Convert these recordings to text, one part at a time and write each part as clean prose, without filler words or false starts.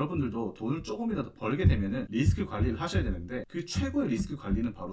여러분들도 돈을 조금이라도 벌게 되면은 리스크 관리를 하셔야 되는데 그 최고의 리스크 관리는 바로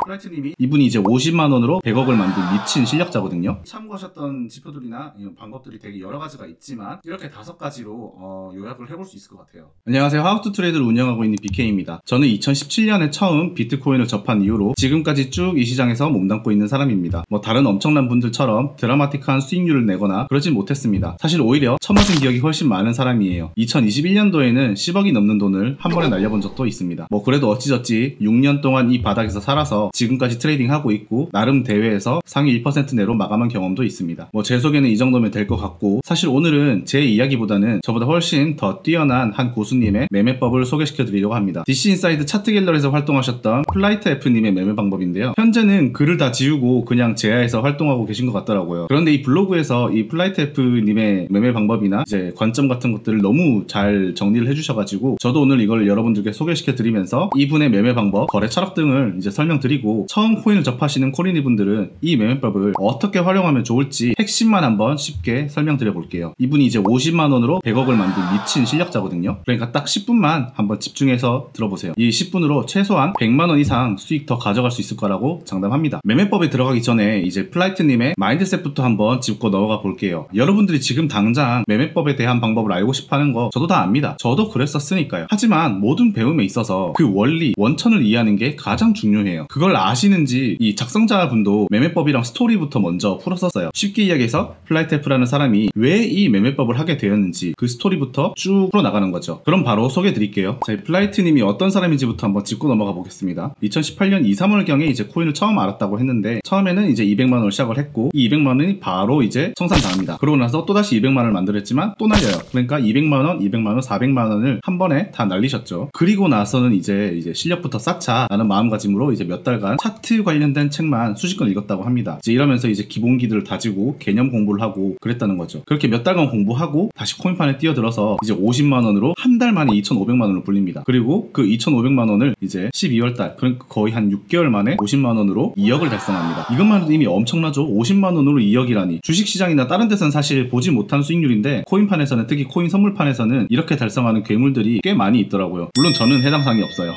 플라이트님이 이분이 이제 50만원으로 100억을 만든 미친 실력자거든요. 참고하셨던 지표들이나 이런 방법들이 되게 여러 가지가 있지만 이렇게 5가지로 요약을 해볼 수 있을 것 같아요. 안녕하세요. 하우투트레이드를 운영하고 있는 BK입니다. 저는 2017년에 처음 비트코인을 접한 이후로 지금까지 쭉 이 시장에서 몸담고 있는 사람입니다. 뭐 다른 엄청난 분들처럼 드라마틱한 수익률을 내거나 그러진 못했습니다. 사실 오히려 처맞은 기억이 훨씬 많은 사람이에요. 2021년도에는 10억이 넘는 돈을 한 번에 날려본 적도 있습니다. 뭐 그래도 어찌저찌 6년 동안 이 바닥에서 살아서 지금까지 트레이딩 하고 있고 나름 대회에서 상위 1% 내로 마감한 경험도 있습니다. 뭐 제 소개는 이 정도면 될 것 같고 사실 오늘은 제 이야기보다는 저보다 훨씬 더 뛰어난 한 고수님의 매매법을 소개시켜 드리려고 합니다. DC인사이드 차트 갤러리에서 활동하셨던 플라이트F님의 매매 방법인데요. 현재는 글을 다 지우고 그냥 제야에서 활동하고 계신 것 같더라고요. 그런데 이 블로그에서 이 플라이트F님의 매매 방법이나 이제 관점 같은 것들을 너무 잘 정리를 해주셔가지고 저도 오늘 이걸 여러분들께 소개시켜 드리면서 이분의 매매 방법, 거래 철학 등을 이제 설명드리고 처음 코인을 접하시는 코린이 분들은 이 매매법을 어떻게 활용하면 좋을지 핵심만 한번 쉽게 설명드려 볼게요. 이분이 이제 50만원으로 100억을 만든 미친 실력자거든요. 그러니까 딱 10분만 한번 집중해서 들어보세요. 이 10분으로 최소한 100만원 이상 수익 더 가져갈 수 있을 거라고 장담합니다. 매매법에 들어가기 전에 이제 플라이트님의 마인드셋부터 한번 짚고 넘어가 볼게요. 여러분들이 지금 당장 매매법에 대한 방법을 알고 싶어 하는 거 저도 다 압니다. 저도 그랬었으니까요. 하지만 모든 배움에 있어서 그 원리, 원천을 이해하는 게 가장 중요해요. 그걸 아시는지 이 작성자분도 매매법이랑 스토리부터 먼저 풀었었어요. 쉽게 이야기해서 플라이트F라는 사람이 왜 이 매매법을 하게 되었는지 그 스토리부터 쭉 풀어나가는 거죠. 그럼 바로 소개해 드릴게요. 자, 플라이트님이 어떤 사람인지부터 한번 짚고 넘어가 보겠습니다. 2018년 2, 3월경에 이제 코인을 처음 알았다고 했는데 처음에는 이제 200만원을 시작을 했고 이 200만원이 바로 이제 청산당합니다. 그러고 나서 또다시 200만원을 만들었지만 또 날려요. 그러니까 200만원, 200만원, 400만원을 한 번에 다 날리셨죠. 그리고 나서는 이제 실력부터 쌓자라는 마음가짐으로 이제 몇 달간 차트 관련된 책만 수십 권 읽었다고 합니다. 이제 이러면서 이제 기본기들을 다지고 개념 공부를 하고 그랬다는 거죠. 그렇게 몇 달간 공부하고 다시 코인판에 뛰어들어서 이제 50만원으로 한 달 만에 2,500만원을 불립니다. 그리고 그 2,500만원을 이제 12월달, 그러니까 거의 한 6개월 만에 50만원으로 2억을 달성합니다. 이것만 해도 이미 엄청나죠? 50만원으로 2억이라니. 주식시장이나 다른 데서는 사실 보지 못한 수익률인데 코인판에서는, 특히 코인 선물판에서는 이렇게 달성하는 괴물들이 꽤 많이 있더라고요. 물론 저는 해당 사항이 없어요.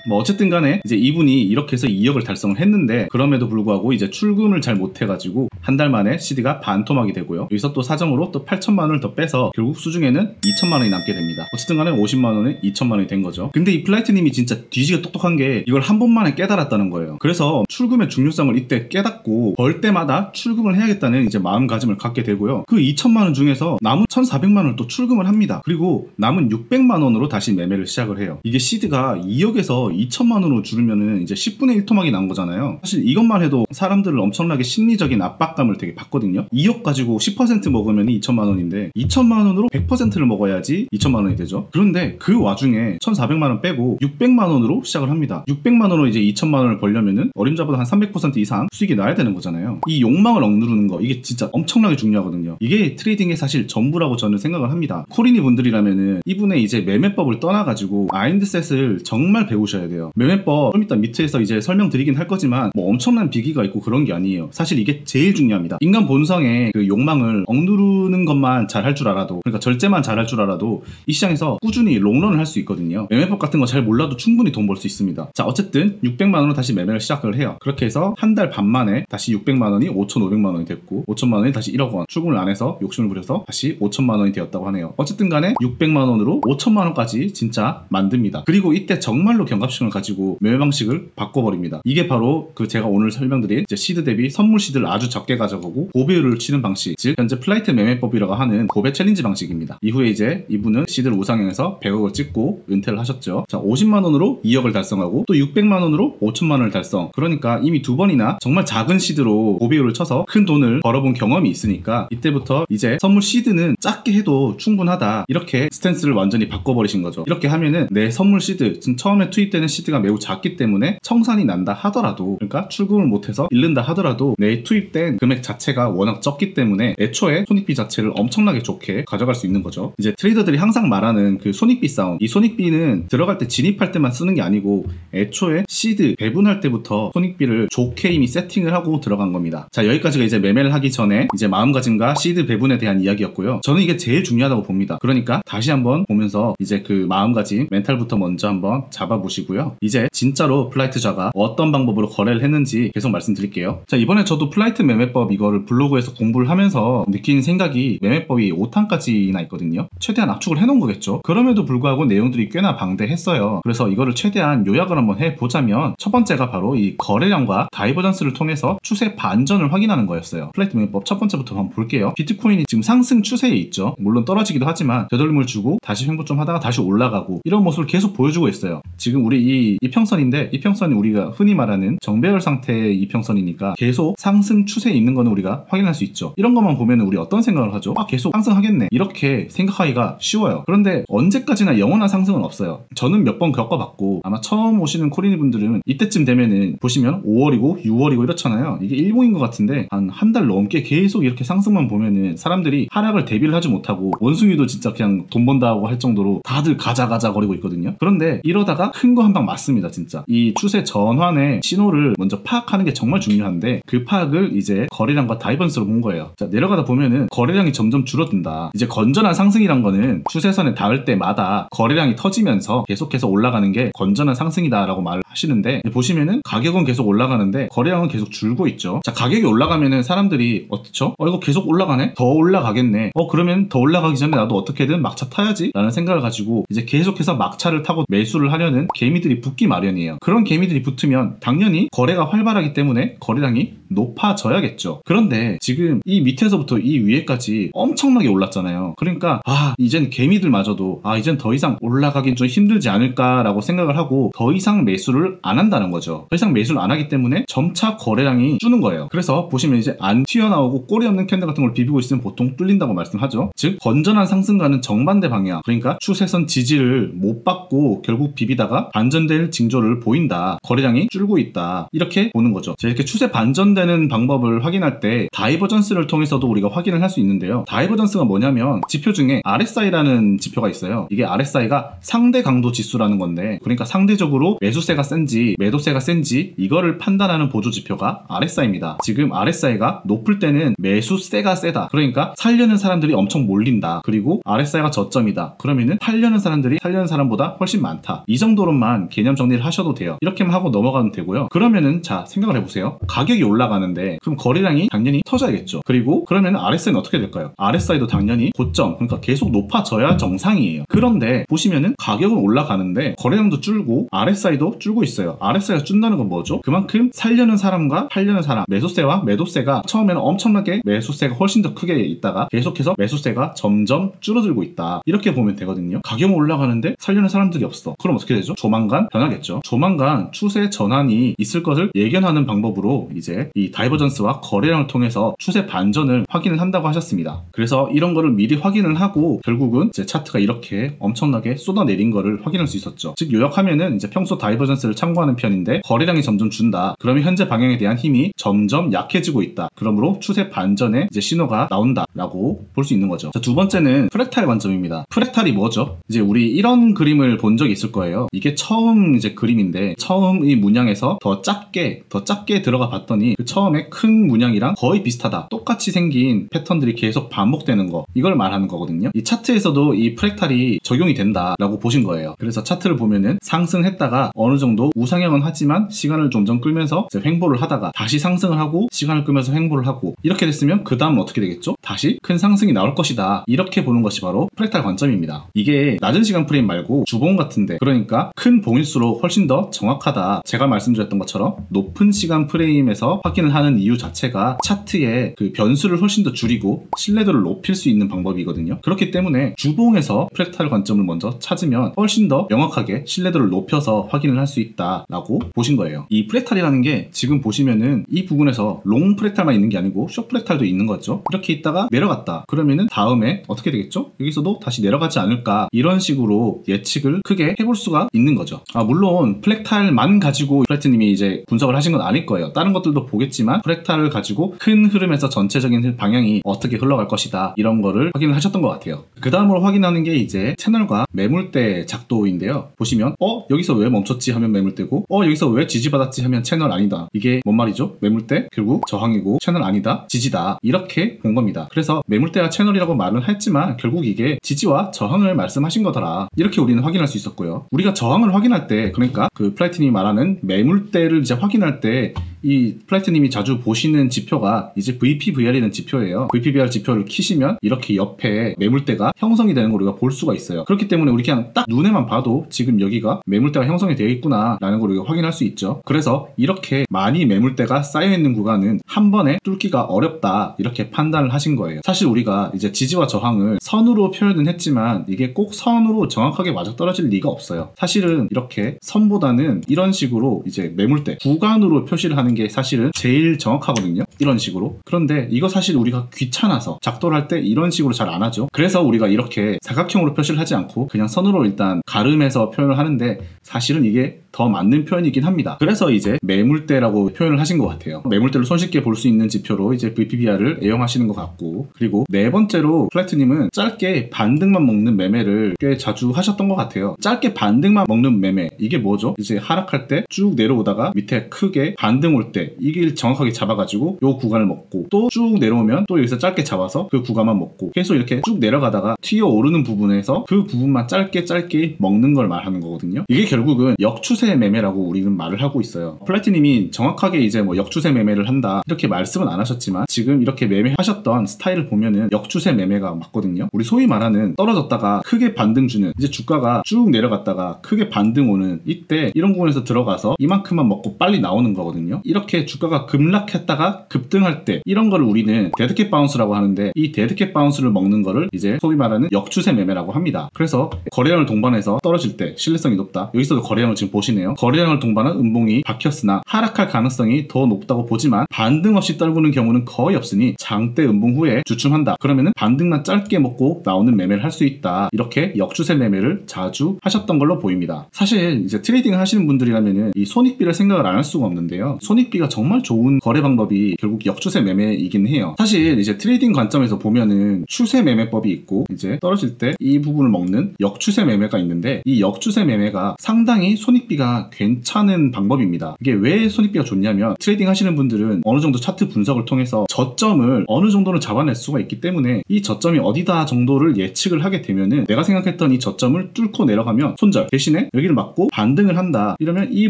뭐 어쨌든 간에 이제 이분이 이렇게 해서 2억을 달성을 했는데 그럼에도 불구하고 이제 출금을 잘 못해가지고 한 달 만에 CD가 반토막이 되고요. 여기서 또 사정으로 또 8천만원을 더 빼서 결국 수중에는 2천만원이 남게 됩니다. 어쨌든 간에 50만원에 2천만원이 된 거죠. 근데 이 플라이트님이 진짜 뒤지게 똑똑한 게 이걸 한 번만에 깨달았다는 거예요. 그래서 출금의 중요성을 이때 깨닫고 벌 때마다 출금을 해야겠다는 이제 마음가짐을 갖게 되고요. 그 2천만원 중에서 남은 1,400만원을 또 출금을 합니다. 그리고 남은 600만원으로 다시 매매를 시작을 해요. 이게 시드가 2억에서 2천만원으로 줄으면은 이제 10분의 1 토막이 난 거잖아요. 사실 이것만 해도 사람들을 엄청나게 심리적인 압박감을 되게 받거든요. 2억 가지고 10% 먹으면 2천만원인데 2천만원으로 100%를 먹어야지 2천만원이 되죠. 그런데 그 와중에 1,400만원 빼고 600만원으로 시작을 합니다. 600만원으로 이제 2천만원을 벌려면은 어림잡아도 한 300% 이상 수익이 나야 되는 거잖아요. 이 욕망을 억누르는 거, 이게 진짜 엄청나게 중요하거든요. 이게 트레이딩의 사실 전부라고 저는 생각을 합니다. 코린이 분들이라면은 이분의 이제 매매법을 떠나가지고 마인드셋을 정말 배우셔야 돼요. 매매법 좀 이따 밑에서 이제 설명드리긴 할 거지만 뭐 엄청난 비기가 있고 그런 게 아니에요. 사실 이게 제일 중요합니다. 인간 본성의 그 욕망을 억누르는 것만 잘 할 줄 알아도, 그러니까 절제만 잘 할 줄 알아도 이 시장에서 꾸준히 롱런을 할 수 있거든요. 매매법 같은 거 잘 몰라도 충분히 돈 벌 수 있습니다. 자, 어쨌든 600만원으로 다시 매매를 시작을 해요. 그렇게 해서 한 달 반 만에 다시 600만원이 5,500만원이 됐고 5천만원이 다시 1억원, 출금을 안 해서 욕심을 부려서 다시 5천만원이 되었다고 하네요. 어쨌든 간에 600만원으로 5천만원까지 진짜 만듭니다. 그리고 이때 정말로 경각심을 가지고 매매 방식을 바꿔버립니다. 이게 바로 그 제가 오늘 설명드린 이제 시드 대비 선물 시드를 아주 적게 가져가고 고배율을 치는 방식, 즉 현재 플라이트 매매법이라고 하는 고배 챌린지 방식입니다. 이후에 이제 이분은 시드를 우상향해서 100억을 찍고 은퇴를 하셨죠. 자, 50만원으로 2억을 달성하고 또 600만원으로 5천만원을 달성. 그러니까 이미 두 번이나 정말 작은 시드로 고배율을 쳐서 큰 돈을 벌어본 경험이 있으니까 이때부터 이제 선물 시드는 작게 해도 충분하다, 이렇게 스탠스를 완전히 바꿔버리신 거죠. 이렇게 하면은 내 선물 시드, 지금 처음에 투입된 투입되는 시드가 매우 작기 때문에 청산이 난다 하더라도, 그러니까 출금을 못해서 잃는다 하더라도 내 투입된 금액 자체가 워낙 적기 때문에 애초에 손익비 자체를 엄청나게 좋게 가져갈 수 있는 거죠. 이제 트레이더들이 항상 말하는 그 손익비 싸움, 이 손익비는 들어갈 때 진입할 때만 쓰는 게 아니고 애초에 시드 배분할 때부터 손익비를 좋게 이미 세팅을 하고 들어간 겁니다. 자, 여기까지가 이제 매매를 하기 전에 이제 마음가짐과 시드 배분에 대한 이야기였고요. 저는 이게 제일 중요하다고 봅니다. 그러니까 다시 한번 보면서 이제 그 마음가짐, 멘탈부터 먼저 한번 잡아보시고요. 이제 진짜로 플라이트좌가 어떤 방법으로 거래를 했는지 계속 말씀드릴게요. 자, 이번에 저도 플라이트 매매법 이거를 블로그에서 공부를 하면서 느낀 생각이, 매매법이 5탄까지나 있거든요. 최대한 압축을 해놓은 거겠죠. 그럼에도 불구하고 내용들이 꽤나 방대했어요. 그래서 이거를 최대한 요약을 한번 해보자면, 첫 번째가 바로 이 거래량과 다이버전스를 통해서 추세 반전을 확인하는 거였어요. 플라이트 매매법 첫 번째부터 한번 볼게요. 비트코인이 지금 상승 추세에 있죠. 물론 떨어지기도 하지만 되돌림을 주고 다시 횡보 좀 하다가 다시 올라가고 이런 모습을 계속 보여주고 있어요. 지금 우리 이 이평선인데, 이평선이 우리가 흔히 말하는 정배열 상태의 이평선이니까 계속 상승 추세에 있는 거는 우리가 확인할 수 있죠. 이런 것만 보면 우리 어떤 생각을 하죠? 아, 계속 상승하겠네, 이렇게 생각하기가 쉬워요. 그런데 언제까지나 영원한 상승은 없어요. 저는 몇 번 겪어봤고, 아마 처음 오시는 코리니 분들은 이때쯤 되면은 보시면 5월이고 6월이고 이렇잖아요. 이게 일봉인 것 같은데 한 달 넘게 계속 이렇게 상승만 보면은 사람들이 하락을 대비를 하지 못하고, 원숭이도 진짜 그냥 돈 번다고 할 정도로 다들 가자 거리고 있거든요. 그런데 이러다가 큰 거 한 방 맞습니다. 진짜 이 추세 전환의 신호를 먼저 파악하는 게 정말 중요한데, 그 파악을 이제 거래량과 다이버전스로 본 거예요. 자, 내려가다 보면은 거래량이 점점 줄어든다. 이제 건전한 상승이란 거는 추세선에 닿을 때마다 거래량이 터지면서 계속해서 올라가는 게 건전한 상승이다 라고 말을 하시는데, 보시면은 가격은 계속 올라가는데 거래량은 계속 줄고 있죠. 자, 가격이 올라가면은 사람들이 어떻죠? 이거 계속 올라가네? 더 올라가겠네. 그러면 더 올라가기 전에 나도 어떻게든 막차 타야지 라는 생각을 가지고 이제 계속해서 막차를 타고 매수를 하려는 개미들이 붙기 마련이에요. 그런 개미들이 붙으면 당연히 거래가 활발하기 때문에 거래량이 높아져야겠죠. 그런데 지금 이 밑에서부터 이 위에까지 엄청나게 올랐잖아요. 그러니까 이젠 개미들마저도 이젠 더 이상 올라가긴 좀 힘들지 않을까라고 생각을 하고 더 이상 매수를 안 한다는 거죠. 더 이상 매수를 안 하기 때문에 점차 거래량이 주는 거예요. 그래서 보시면 이제 안 튀어나오고 꼬리 없는 캔들 같은 걸 비비고 있으면 보통 뚫린다고 말씀하죠. 즉 건전한 상승과는 정반대 방향, 그러니까 추세선 지지를 못 받고 결국 비비다가 반전될 징조를 보인다, 거래량이 줄고 있다, 이렇게 보는 거죠. 자, 이렇게 추세 반전되는 방법을 확인할 때 다이버전스를 통해서도 우리가 확인을 할 수 있는데요. 다이버전스가 뭐냐면 지표 중에 RSI라는 지표가 있어요. 이게 RSI가 상대 강도 지수라는 건데, 그러니까 상대적으로 매수세가 센지 매도세가 센지 이거를 판단하는 보조 지표가 RSI입니다. 지금 RSI가 높을 때는 매수세가 세다, 그러니까 살려는 사람들이 엄청 몰린다. 그리고 RSI가 저점이다, 그러면은 팔려는 사람들이 살려는 사람보다 훨씬 많다. 이 정도로만 개념 정리를 하셔도 돼요. 이렇게만 하고 넘어가면 되고요. 그러면은 자, 생각을 해보세요. 가격이 올라가는데 그럼 거래량이 당연히 터져야겠죠. 그리고 그러면은 RSI는 어떻게 될까요? RSI도 당연히 고점, 그러니까 계속 높아져야 정상이에요. 그런데 보시면은 가격은 올라가는데 거래량도 줄고 RSI도 줄고 있어요. RSI가 준다는 건 뭐죠? 그만큼 살려는 사람과 팔려는 사람, 매수세와 매도세가 처음에는 엄청나게 매수세가 훨씬 더 크게 있다가 계속해서 매수세가 점점 줄어들고 있다, 이렇게 보면 되거든요. 가격은 올라가는데 살려는 사람들이 없어. 그럼 어떻게 되죠? 조만간 변하겠죠. 조만간 추세 전환이 있을 것을 예견하는 방법으로 이제 이 다이버전스와 거래량을 통해서 추세 반전을 확인을 한다고 하셨습니다. 그래서 이런 거를 미리 확인을 하고 결국은 이제 차트가 이렇게 엄청나게 쏟아내린 거를 확인할 수 있었죠. 즉 요약하면은 이제 평소 다이버전스를 참고하는 편인데 거래량이 점점 준다, 그러면 현재 방향에 대한 힘이 점점 약해지고 있다, 그러므로 추세 반전의 이제 신호가 나온다 라고 볼 수 있는 거죠. 자, 두 번째는 프랙탈 관점입니다. 프랙탈이 뭐죠? 이제 우리 이런 그림을 본 적이 있을 거예요. 이게 처음 이제 그림인데, 처음 이 문양에서 더 작게 들어가 봤더니 그 처음에 큰 문양이랑 거의 비슷하다, 똑같이 생긴 패턴들이 계속 반복되는 거, 이걸 말하는 거거든요. 이 차트에서도 이 프랙탈이 적용이 된다라고 보신 거예요. 그래서 차트를 보면은 상승했다가 어느 정도 우상향은 하지만 시간을 점점 끌면서 이제 횡보를 하다가 다시 상승을 하고 시간을 끌면서 횡보를 하고, 이렇게 됐으면 그 다음은 어떻게 되겠죠? 다시 큰 상승이 나올 것이다, 이렇게 보는 것이 바로 프랙탈 관점입니다. 이게 낮은 시간 프레임 말고 주봉 같은데, 그러니까 큰 봉일수록 훨씬 더 정확하다, 제가 말씀드렸던 것처럼 높은 시간 프레임에서 확인을 하는 이유 자체가 차트의 그 변수를 훨씬 더 줄이고 신뢰도를 높일 수 있는 방법이거든요. 그렇기 때문에 주봉에서 프랙탈 관점을 먼저 찾으면 훨씬 더 명확하게 신뢰도를 높여서 확인을 할 수 있다라고 보신 거예요. 이 프랙탈이라는 게 지금 보시면은 이 부분에서 롱 프랙탈만 있는 게 아니고 숏 프랙탈도 있는 거죠. 이렇게 있다가 내려갔다 그러면은 다음에 어떻게 되겠죠? 여기서도 다시 내려가지 않을까, 이런 식으로 예측을 크게 해볼 수가 있는 거죠. 물론 프랙탈만 가지고 플래티님이 이제 분석을 하신 건 아닐 거예요. 다른 것들도 보겠지만 프랙탈을 가지고 큰 흐름에서 전체적인 방향이 어떻게 흘러갈 것이다, 이런 거를 확인을 하셨던 것 같아요. 그 다음으로 확인하는 게 이제 채널과 매물대 작도인데요. 보시면 여기서 왜 멈췄지 하면 매물대고, 여기서 왜 지지받았지 하면 채널 아니다. 이게 뭔 말이죠? 매물대 결국 저항이고 채널 아니다, 지지다, 이렇게 본 겁니다. 그래서 매물대와 채널이라고 말은 했지만 결국 이게 지지와 저항을 말씀하신 거더라, 이렇게 우리는 확인할 수 있었고요. 우리가 저항을 확인할 때, 그러니까 그 플라이트님이 말하는 매물대를 이제 확인할 때 이 플라이트님이 자주 보시는 지표가 이제 VPVR이라는 지표예요. VPVR 지표를 키시면 이렇게 옆에 매물대가 형성이 되는 걸 우리가 볼 수가 있어요. 그렇기 때문에 우리 그냥 딱 눈에만 봐도 지금 여기가 매물대가 형성이 되어 있구나 라는 걸 우리가 확인할 수 있죠. 그래서 이렇게 많이 매물대가 쌓여있는 구간은 한 번에 뚫기가 어렵다, 이렇게 판단을 하신 거예요. 사실 우리가 이제 지지와 저항을 선으로 표현은 했지만 이게 꼭 선으로 정확하게 맞아떨어질 리가 없어요. 사실은 이렇게 선보다는 이런 식으로 이제 매물대 구간으로 표시를 하는 게 사실은 제일 정확하거든요. 이런 식으로. 그런데 이거 사실 우리가 귀찮아서 작도를 할 때 이런 식으로 잘 안 하죠. 그래서 우리가 이렇게 사각형으로 표시를 하지 않고 그냥 선으로 일단 가름해서 표현을 하는데 사실은 이게 더 맞는 표현이긴 합니다. 그래서 이제 매물대라고 표현을 하신 것 같아요. 매물대를 손쉽게 볼 수 있는 지표로 이제 VPVR을 애용하시는 것 같고, 그리고 네 번째로 플라이트님은 짧게 반등만 먹는 매매를 꽤 자주 하셨던 것 같아요. 짧게 반등만 먹는 매매, 이게 뭐죠? 이제 하락할 때 쭉 내려오다가 밑에 크게 반등 올 때 이길 정확하게 잡아가지고 요 구간을 먹고, 또 쭉 내려오면 또 여기서 짧게 잡아서 그 구간만 먹고, 계속 이렇게 쭉 내려가다가 튀어 오르는 부분에서 그 부분만 짧게 먹는 걸 말하는 거거든요. 이게 결국은 역추세 매매라고 우리는 말을 하고 있어요. 플라이트님이 정확하게 이제 뭐 역추세 매매를 한다 이렇게 말씀은 안 하셨지만 지금 이렇게 매매하셨던 스타일을 보면은 역추세 매매가 맞거든요. 우리 소위 말하는 떨어졌다가 크게 반등 주는, 이제 주가가 쭉 내려갔다가 크게 반등 오는 이때 이런 부분에서 들어가서 이만큼만 먹고 빨리 나오는 거거든요. 이렇게 주가가 급락했다가 급등할 때 이런 거를 우리는 데드캣 바운스라고 하는데, 이 데드캣 바운스를 먹는 거를 이제 소위 말하는 역추세 매매라고 합니다. 그래서 거래량을 동반해서 떨어질 때 신뢰성이 높다. 여기서도 거래량을 지금 보시네요. 거래량을 동반한 음봉이 박혔으나 하락할 가능성이 더 높다고 보지만 반등 없이 떨구는 경우는 거의 없으니 장대 음봉 후에 주춤한다. 그러면은 반등만 짧게 먹고 나오는 매매를 할 수 있다. 이렇게 역추세 매매를 자주 하셨던 걸로 보입니다. 사실 이제 트레이딩을 하시는 분들이라면은 이 손익비를 생각을 안 할 수가 없는데요. 손익비가 정말 좋은 거래 방법이 결국 역추세 매매이긴 해요. 사실 이제 트레이딩 관점에서 보면은 추세 매매법이 있고 이제 떨어질 때 이 부분을 먹는 역추세 매매가 있는데, 이 역추세 매매가 상당히 손익비가 괜찮은 방법입니다. 이게 왜 손익비가 좋냐면 트레이딩 하시는 분들은 어느 정도 차트 분석을 통해서 저점을 어느 정도는 잡아낼 수가 있기 때문에 이 저점이 어디다 정도를 예측을 하게 되면은 내가 생각했던 이 저점을 뚫고 내려가면 손절, 대신에 여기를 맞고 반등을 한다 이러면 이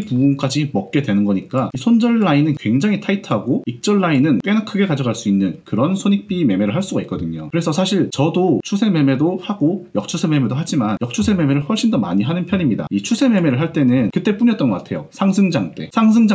부분까지 먹게 되는 거니까 이 손절 라인은 굉장히 타이트하고 익절 라인은 꽤나 크게 가져갈 수 있는 그런 손익비 매매를 할 수가 있거든요. 그래서 사실 저도 추세 매매도 하고 역추세 매매도 하지만 역추세 매매를 훨씬 더 많이 하는 편입니다. 이 추세 매매를 할 때는 그때뿐이었던 것 같아요. 상승장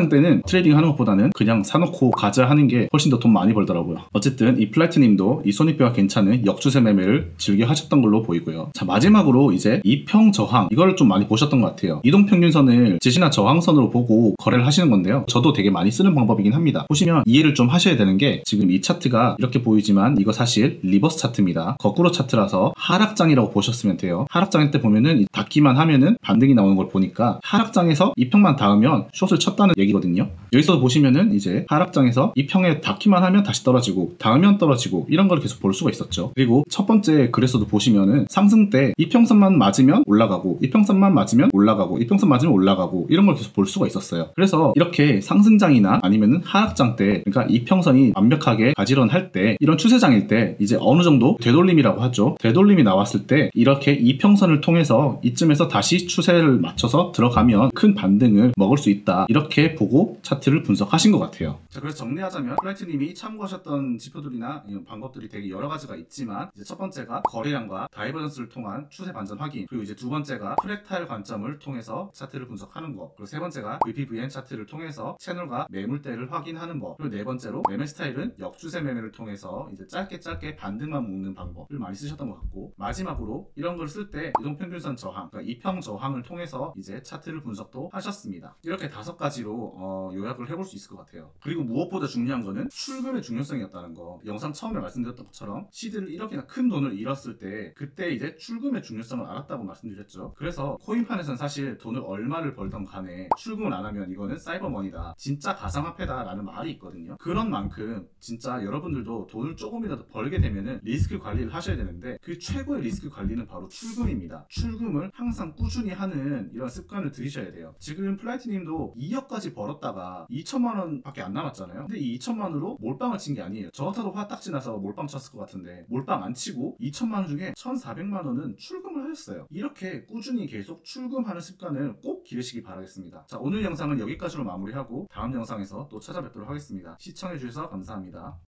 때는 트레이딩 하는 것보다는 그냥 사놓고 가자 하는 게 훨씬 더 돈 많이 벌더라고요. 어쨌든 이 플라이트님도 이 손익비가 괜찮은 역추세 매매를 즐겨 하셨던 걸로 보이고요. 자, 마지막으로 이제 이평 저항, 이걸 좀 많이 보셨던 것 같아요. 이동평균선을 지지나 저항선으로 보고 거래를 하시는 건데요. 저도 되게 많이 쓰는 방법이긴 합니다. 보시면 이해를 좀 하셔야 되는 게, 지금 이 차트가 이렇게 보이지만 이거 사실 리버스 차트입니다. 거꾸로 차트라서 하락장이라고 보셨으면 돼요. 하락장 때 보면은 닿기만 하면은 반등이 나오는 걸 보니까 하락장에서 이평만 닿으면 숏을 쳤다는 얘기거든요. 여기서 보시면은 이제 하락장에서 이평에 닿기만 하면 다시 떨어지고 닿으면 떨어지고 이런 걸 계속 볼 수가 있었죠. 그리고 첫 번째 그래서도 보시면은 상승 때 이평선만 맞으면 올라가고 이평선만 맞으면 올라가고 이평선 맞으면 올라가고 이런 걸 계속 볼 수가 있었어요. 그래서 이렇게 상승장이나 아니면은 하락장 때, 그러니까 이평선이 완벽하게 가지런할 때, 이런 추세장일 때 이제 어느 정도 되돌림이라고 하죠. 되돌림이 나왔을 때 이렇게 이평선을 통해서 이쯤에서 다시 추세를 맞춰서 들어가면 하면 큰 반등을 먹을 수 있다, 이렇게 보고 차트를 분석하신 것 같아요. 자, 그래서 정리하자면 플라이트님이 참고하셨던 지표들이나 방법들이 되게 여러 가지가 있지만, 이제 첫 번째가 거래량과 다이버전스를 통한 추세 반전 확인, 그리고 이제 두 번째가 프랙탈 관점을 통해서 차트를 분석하는 것, 그리고 세 번째가 VPVN 차트를 통해서 채널과 매물대를 확인하는 법, 그리고 네 번째로 매매 스타일은 역추세 매매를 통해서 이제 짧게 반등만 묶는 방법을 많이 쓰셨던 것 같고, 마지막으로 이런 걸 쓸 때 이동평균선 저항, 그러니까 이평 저항을 통해서 이제 차트를 분석도 하셨습니다. 이렇게 5가지로 요약을 해볼 수 있을 것 같아요. 그리고 무엇보다 중요한 거는 출금의 중요성이었다는 거. 영상 처음에 말씀드렸던 것처럼 시드를 1억이나 큰 돈을 잃었을 때 그때 이제 출금의 중요성을 알았다고 말씀드렸죠. 그래서 코인판에서는 사실 돈을 얼마를 벌던 간에 출금을 안 하면 이거는 사이버머니다, 진짜 가상화폐다 라는 말이 있거든요. 그런 만큼 진짜 여러분들도 돈을 조금이라도 벌게 되면은 리스크 관리를 하셔야 되는데, 그 최고의 리스크 관리는 바로 출금입니다. 출금을 항상 꾸준히 하는 이런 습관을 들이셔야 돼요. 지금 플라이트님도 2억까지 벌었다가 2천만 원밖에 안 남았잖아요. 근데 이 2천만 원으로 몰빵을 친 게 아니에요. 저 같아도 화딱지 나서 몰빵 쳤을 것 같은데, 몰빵 안 치고 2천만 원 중에 1,400만 원은 출금을 하셨어요. 이렇게 꾸준히 계속 출금하는 습관을 꼭 기르시기 바라겠습니다. 자, 오늘 영상은 여기까지로 마무리하고 다음 영상에서 또 찾아뵙도록 하겠습니다. 시청해주셔서 감사합니다.